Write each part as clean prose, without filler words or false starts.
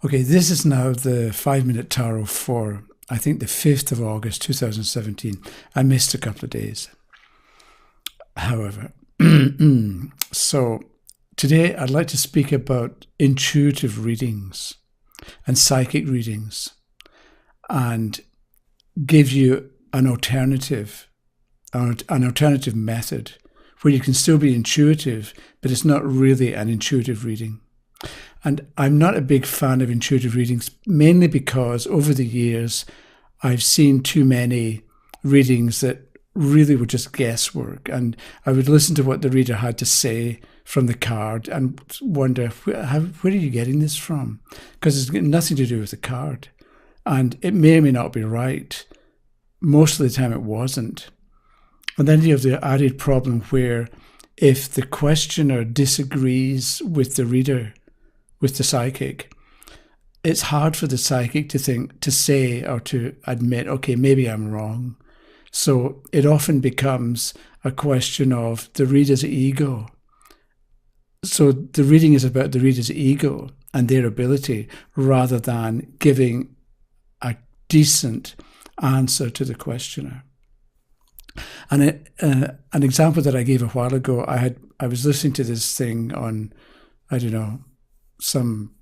Okay, this is now the 5-minute tarot for, I think, the 5th of August 2017. I missed a couple of days. However, so today I'd like to speak about intuitive readings and psychic readings and give you an alternative method where you can still be intuitive, but it's not really an intuitive reading. And I'm not a big fan of intuitive readings, mainly because over the years, I've seen too many readings that really were just guesswork. And I would listen to what the reader had to say from the card and wonder, where are you getting this from? Because it's got nothing to do with the card. And it may or may not be right. Most of the time it wasn't. And then you have the added problem where if the questioner disagrees with the reader, with the psychic, it's hard for the psychic to say or to admit, okay, maybe I'm wrong. So it often becomes a question of the reader's ego. So the reading is about the reader's ego and their ability rather than giving a decent answer to the questioner. And an example that I gave a while ago, I was listening to this thing on, I don't know, some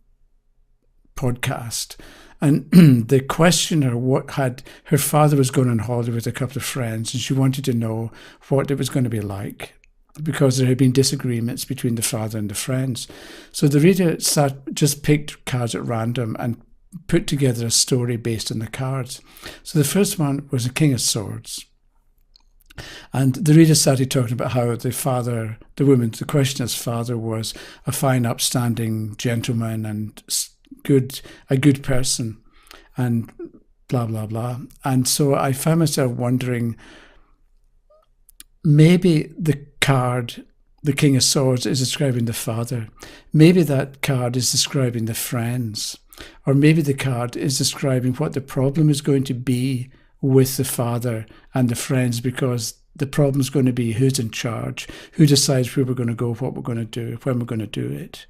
podcast, and the questioner her father was going on holiday with a couple of friends, and she wanted to know what it was going to be like because there had been disagreements between the father and the friends. So the reader just picked cards at random and put together a story based on the cards. So the first one was a King of Swords. And the reader started talking about how the questioner's father was a fine, upstanding gentleman and a good person, and blah, blah, blah. And so I found myself wondering, maybe the card, the King of Swords, is describing the father. Maybe that card is describing the friends. Or maybe the card is describing what the problem is going to be with the father and the friends, because the problem is going to be who's in charge, who decides where we're going to go, what we're going to do, when we're going to do it.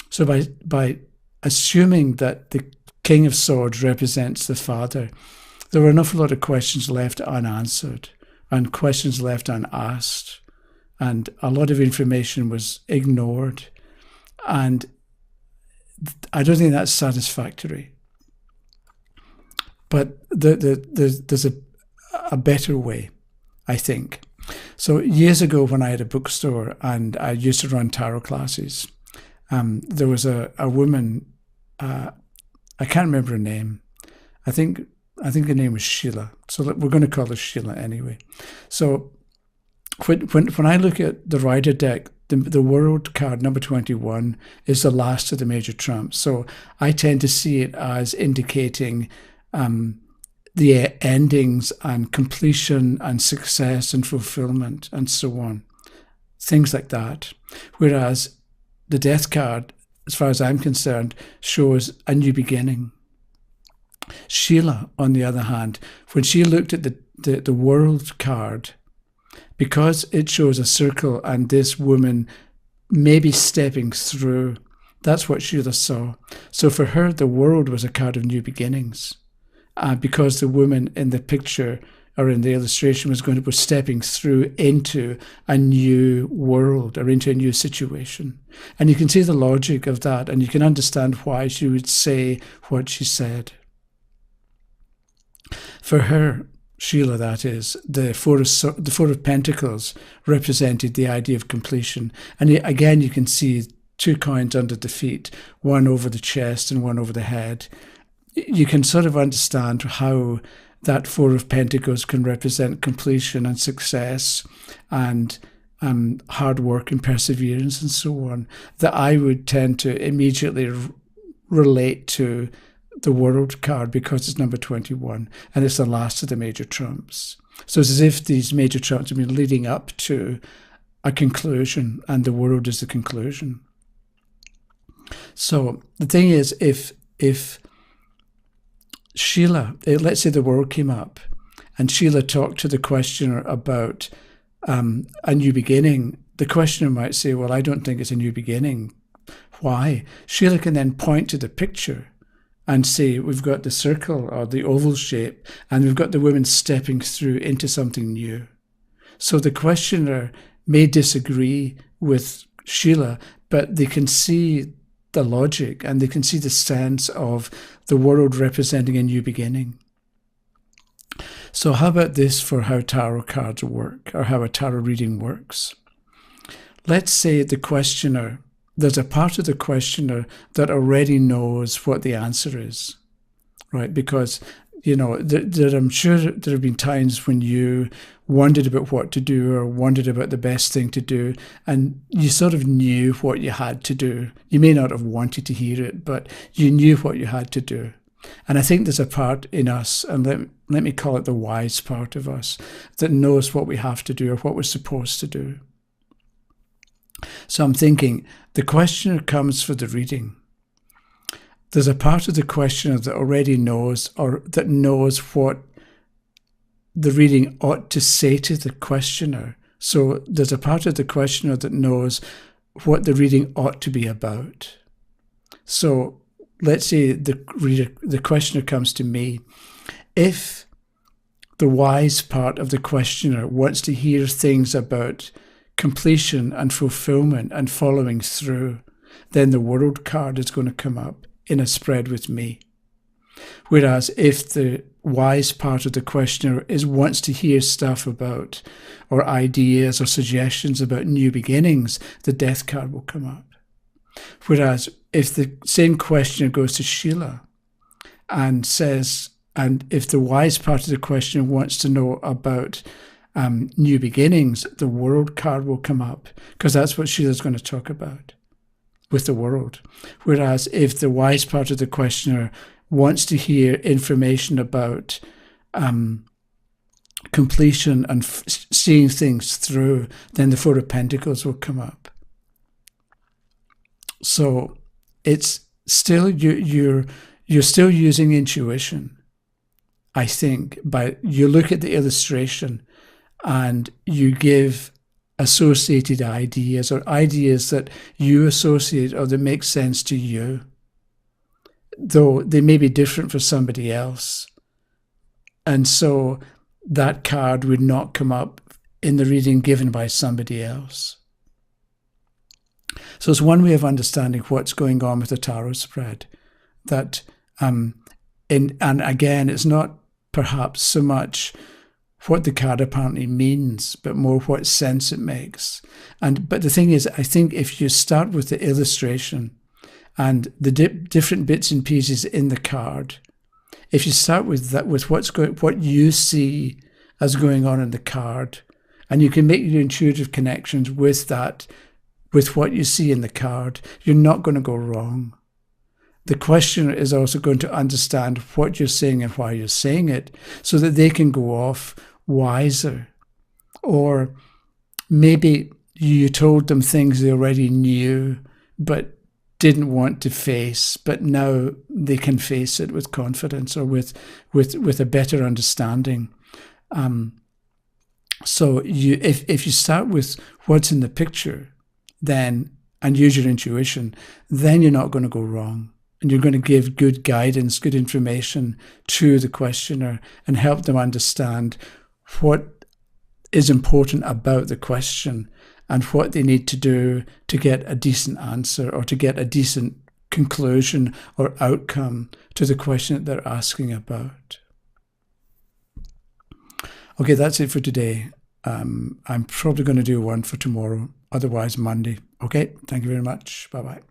So by assuming that the King of Swords represents the father, there were an awful lot of questions left unanswered and questions left unasked, and a lot of information was ignored. And I don't think that's satisfactory. But there's a better way, I think. So years ago when I had a bookstore and I used to run tarot classes, there was a woman, I can't remember her name. I think her name was Sheila. So we're going to call her Sheila anyway. So when I look at the Rider deck, the World card, number 21, is the last of the major trumps. So I tend to see it as indicating the endings and completion and success and fulfillment and so on, things like that. Whereas the Death card, as far as I'm concerned, shows a new beginning. Sheila, on the other hand, when she looked at the World card, because it shows a circle and this woman maybe stepping through, that's what Sheila saw. So for her, the World was a card of new beginnings. Because the woman in the picture or in the illustration was stepping through into a new world or into a new situation. And you can see the logic of that, and you can understand why she would say what she said. For her, Sheila, that is, the Four of Pentacles represented the idea of completion. And again, you can see two coins under the feet, one over the chest and one over the head. You can sort of understand how that Four of Pentacles can represent completion and success and hard work and perseverance and so on, that I would tend to immediately relate to the World card because it's number 21 and it's the last of the major trumps. So it's as if these major trumps have been leading up to a conclusion, and the World is the conclusion. So the thing is, if Sheila, let's say the World came up and Sheila talked to the questioner about a new beginning, the questioner might say, well, I don't think it's a new beginning Why? Sheila can then point to the picture and say, we've got the circle or the oval shape, and we've got the women stepping through into something new. So the questioner may disagree with Sheila, but they can see the logic and they can see the sense of the world representing a new beginning. So how about this for how tarot cards work, or how a tarot reading works? Let's say the questioner, there's a part of the questioner that already knows what the answer is, right? Because, I'm sure there have been times when you wondered about what to do or wondered about the best thing to do, and you sort of knew what you had to do. You may not have wanted to hear it, but you knew what you had to do. And I think there's a part in us, and let me call it the wise part of us, that knows what we have to do or what we're supposed to do. So I'm thinking, the questioner comes for the reading. There's a part of the questioner that already knows, or that knows what the reading ought to say to the questioner. So there's a part of the questioner that knows what the reading ought to be about. So let's say the questioner comes to me. If the wise part of the questioner wants to hear things about completion and fulfillment and following through, then the world card is going to come up in a spread with me. Whereas if the wise part of the questioner wants to hear stuff about, or ideas or suggestions about new beginnings, the death card will come up. Whereas if the same questioner goes to Sheila and says, and if the wise part of the questioner wants to know about new beginnings, the world card will come up, because that's what Sheila's going to talk about with the world. Whereas if the wise part of the questioner wants to hear information about completion and seeing things through, then the Four of Pentacles will come up. So it's still, you're still using intuition, I think, but you look at the illustration and you give associated ideas, or ideas that you associate or that make sense to you, though they may be different for somebody else. And so that card would not come up in the reading given by somebody else. So it's one way of understanding what's going on with the tarot spread. That, and again, it's not perhaps so much what the card apparently means, but more what sense it makes. But the thing is, I think if you start with the illustration and the different bits and pieces in the card, if you start with that, with what you see as going on in the card, and you can make your intuitive connections with that, with what you see in the card, you're not going to go wrong. The questioner is also going to understand what you're saying and why you're saying it, so that they can go off wiser. Or maybe you told them things they already knew but didn't want to face, but now they can face it with confidence, or with a better understanding. So if you start with what's in the picture, then, and use your intuition, then you're not going to go wrong. And you're going to give good guidance, good information to the questioner, and help them understand what is important about the question and what they need to do to get a decent answer, or to get a decent conclusion or outcome to the question that they're asking about. Okay, that's it for today. I'm probably going to do one for tomorrow, otherwise Monday. Okay, thank you very much. Bye-bye.